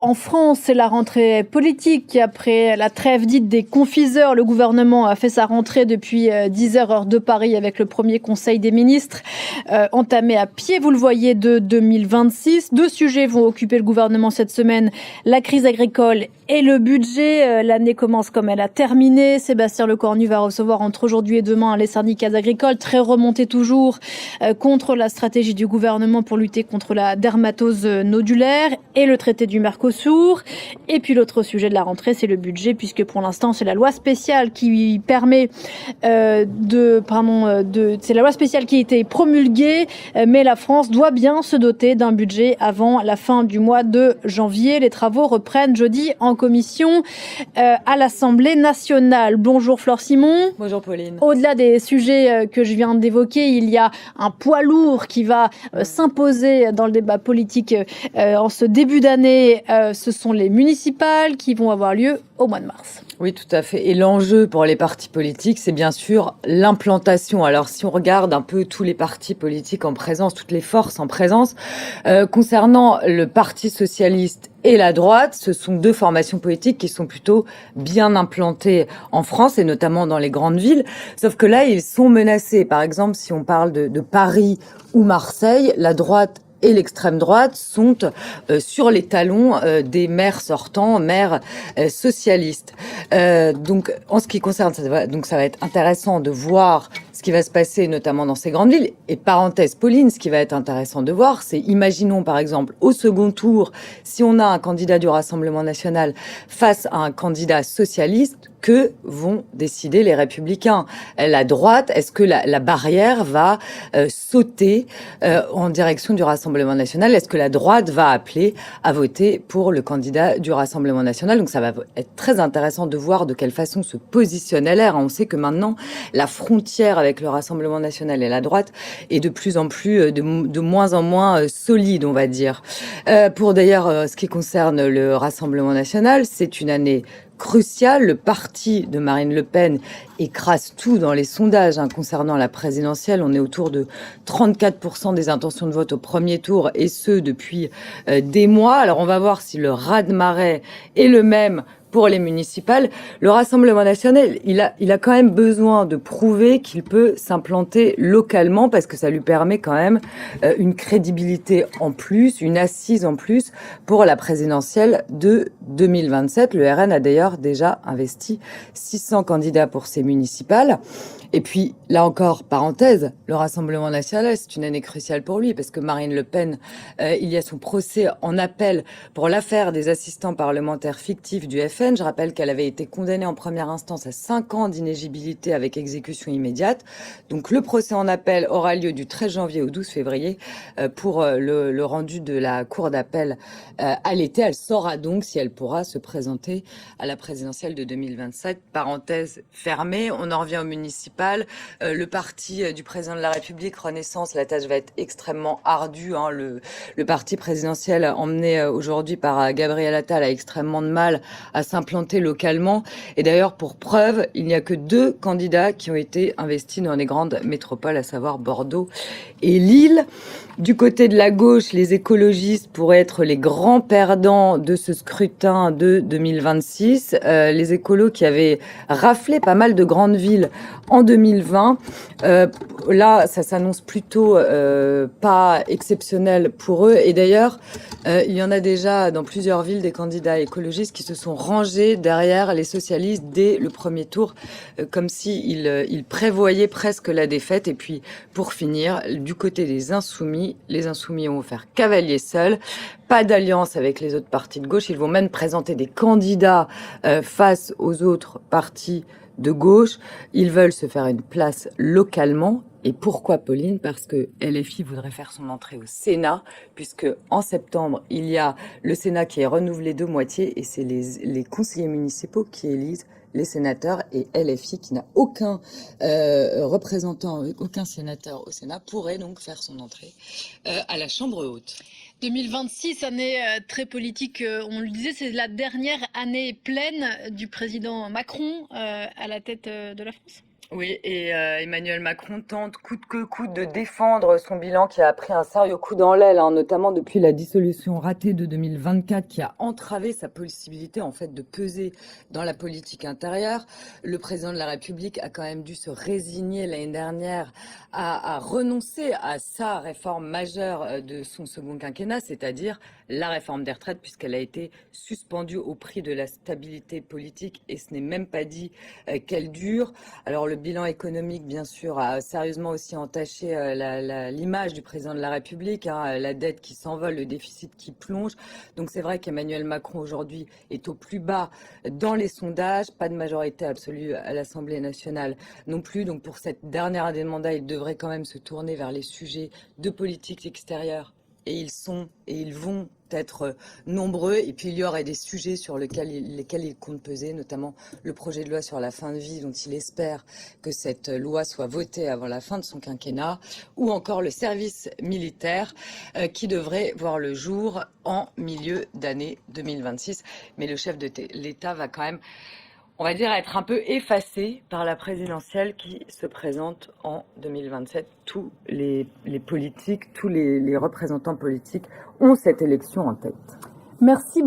En France, c'est la rentrée politique. Après la trêve dite des confiseurs, le gouvernement a fait sa rentrée depuis 10 heures, heure de Paris, avec le premier conseil des ministres entamé à pied, vous le voyez, de 2026. Deux sujets vont occuper le gouvernement cette semaine, la crise agricole et le budget. L'année commence comme elle a terminé. Sébastien Lecornu va recevoir entre aujourd'hui et demain les syndicats agricoles, très remontés toujours contre la stratégie du gouvernement pour lutter contre la dermatose nodulaire et le traité du Mercosur. Et puis l'autre sujet de la rentrée, c'est le budget, puisque pour l'instant, c'est la loi spéciale qui permet c'est la loi spéciale qui a été promulguée, mais la France doit bien se doter d'un budget avant la fin du mois de janvier. Les travaux reprennent jeudi en commission à l'Assemblée nationale. Bonjour Flore Simon. Bonjour Pauline. Au-delà des sujets que je viens d'évoquer, il y a un poids lourd qui va s'imposer dans le débat politique en ce début d'année. Ce sont les municipales qui vont avoir lieu au mois de mars. Oui, tout à fait. Et l'enjeu pour les partis politiques, c'est bien sûr l'implantation. Alors, si on regarde un peu tous les partis politiques en présence, toutes les forces en présence, concernant le Parti socialiste et la droite, ce sont deux formations politiques qui sont plutôt bien implantées en France et notamment dans les grandes villes. Sauf que là, ils sont menacés. Par exemple, si on parle de Paris ou Marseille, la droite et l'extrême droite sont sur les talons des maires sortants, maires socialistes. Donc, en ce qui concerne ça va être intéressant de voir ce qui va se passer, notamment dans ces grandes villes. Et parenthèse, Pauline, ce qui va être intéressant de voir, c'est, imaginons par exemple au second tour, si on a un candidat du Rassemblement national face à un candidat socialiste, que vont décider les Républicains? La droite, est-ce que la barrière va sauter en direction du Rassemblement national? Est-ce que la droite va appeler à voter pour le candidat du Rassemblement national? Donc ça va être très intéressant de voir de quelle façon se positionne LR. On sait que maintenant, la frontière avec le Rassemblement national et la droite est de plus en plus, de moins en moins solide, on va dire. Pour d'ailleurs, ce qui concerne le Rassemblement national, c'est une année crucial. Le parti de Marine Le Pen écrase tout dans les sondages concernant la présidentielle. On est autour de 34% des intentions de vote au premier tour, et ce depuis des mois. Alors on va voir si le raz-de-marée est le même pour les municipales. Le Rassemblement national, il a quand même besoin de prouver qu'il peut s'implanter localement, parce que ça lui permet quand même une crédibilité en plus, une assise en plus pour la présidentielle de 2027. Le RN a d'ailleurs déjà investi 600 candidats pour ces municipales. Et puis, là encore, parenthèse, le Rassemblement national, c'est une année cruciale pour lui, parce que Marine Le Pen, il y a son procès en appel pour l'affaire des assistants parlementaires fictifs du FN. Je rappelle qu'elle avait été condamnée en première instance à 5 ans d'inéligibilité avec exécution immédiate. Donc, le procès en appel aura lieu du 13 janvier au 12 février pour le rendu de la cour d'appel à l'été. Elle saura donc si elle pourra se présenter à la présidentielle de 2027. Parenthèse fermée, on en revient au municipal. Le parti du président de la République, Renaissance, la tâche va être extrêmement ardue. Le parti présidentiel emmené aujourd'hui par Gabriel Attal a extrêmement de mal à s'implanter localement. Et d'ailleurs, pour preuve, il n'y a que 2 candidats qui ont été investis dans les grandes métropoles, à savoir Bordeaux et Lille. Du côté de la gauche, les écologistes pourraient être les grands perdants de ce scrutin de 2026. Les écolos qui avaient raflé pas mal de grandes villes en 2020. Là, ça s'annonce plutôt pas exceptionnel pour eux. Et d'ailleurs, il y en a déjà dans plusieurs villes des candidats écologistes qui se sont rangés derrière les socialistes dès le premier tour, comme s'ils prévoyaient presque la défaite. Et puis, pour finir, du côté des Insoumis, les Insoumis vont faire cavalier seul. Pas d'alliance avec les autres partis de gauche. Ils vont même présenter des candidats face aux autres partis de gauche. Ils veulent se faire une place localement. Et pourquoi, Pauline? Parce que LFI voudrait faire son entrée au Sénat, puisque en septembre, il y a le Sénat qui est renouvelé de moitié, et c'est les conseillers municipaux qui élisent les sénateurs, et LFI, qui n'a aucun représentant, aucun sénateur au Sénat, pourrait donc faire son entrée à la Chambre haute. 2026, année très politique, on le disait, c'est la dernière année pleine du président Macron à la tête de la France. Oui, et Emmanuel Macron tente coûte que coûte de défendre son bilan qui a pris un sérieux coup dans l'aile, hein, notamment depuis la dissolution ratée de 2024 qui a entravé sa possibilité en fait de peser dans la politique intérieure. Le président de la République a quand même dû se résigner l'année dernière à renoncer à sa réforme majeure de son second quinquennat, c'est-à-dire la réforme des retraites, puisqu'elle a été suspendue au prix de la stabilité politique et ce n'est même pas dit qu'elle dure. Alors le bilan économique, bien sûr, a sérieusement aussi entaché l'image du président de la République, hein, la dette qui s'envole, le déficit qui plonge. Donc c'est vrai qu'Emmanuel Macron aujourd'hui est au plus bas dans les sondages, pas de majorité absolue à l'Assemblée nationale non plus. Donc pour cette dernière année de mandat, il devrait quand même se tourner vers les sujets de politique extérieure. Et ils vont être nombreux. Et puis il y aurait des sujets sur lesquels il compte peser, notamment le projet de loi sur la fin de vie, dont il espère que cette loi soit votée avant la fin de son quinquennat, ou encore le service militaire qui devrait voir le jour en milieu d'année 2026. Mais le chef de l'État va quand même, on va dire, être un peu effacé par la présidentielle qui se présente en 2027. Tous les politiques, tous les représentants politiques ont cette élection en tête. Merci beaucoup.